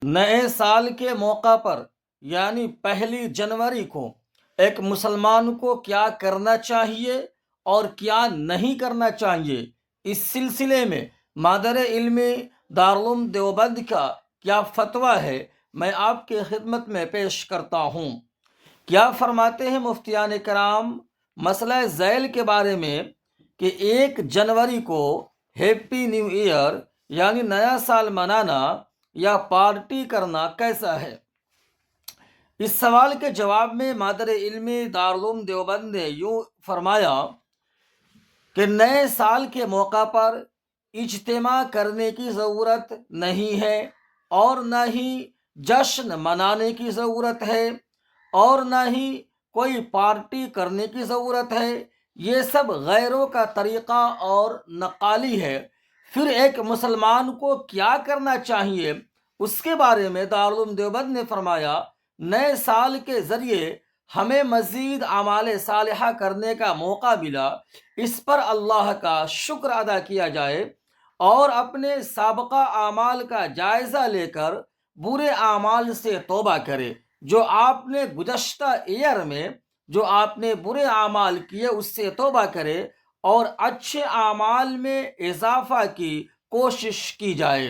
نئے سال کے موقع پر یعنی 1 جنوری کو ایک مسلمان کو کیا کرنا چاہیے اور کیا نہیں کرنا چاہیے، اس سلسلے میں مادر علم دارالعلوم دیوبند کا کیا فتویٰ ہے، میں آپ کی خدمت میں پیش کرتا ہوں۔ کیا فرماتے ہیں مفتیان کرام مسئلہ ذیل کے بارے میں کہ 1 جنوری کو ہیپی نیو ایئر یعنی نیا سال منانا یا پارٹی کرنا کیسا ہے؟ اس سوال کے جواب میں مادر علم دارالعلوم دیوبند نے یوں فرمایا کہ نئے سال کے موقع پر اجتماع کرنے کی ضرورت نہیں ہے اور نہ ہی جشن منانے کی ضرورت ہے اور نہ ہی کوئی پارٹی کرنے کی ضرورت ہے، یہ سب غیروں کا طریقہ اور نقالی ہے۔ پھر ایک مسلمان کو کیا کرنا چاہیے، اس کے بارے میں دارالعلوم دیوبند نے فرمایا، نئے سال کے ذریعے ہمیں مزید اعمال صالحہ کرنے کا موقع ملا، اس پر اللہ کا شکر ادا کیا جائے اور اپنے سابقہ اعمال کا جائزہ لے کر برے اعمال سے توبہ کرے۔ جو آپ نے گزشتہ ایئر میں جو آپ نے برے اعمال کیے اس سے توبہ کرے اور اچھے اعمال میں اضافہ کی کوشش کی جائے۔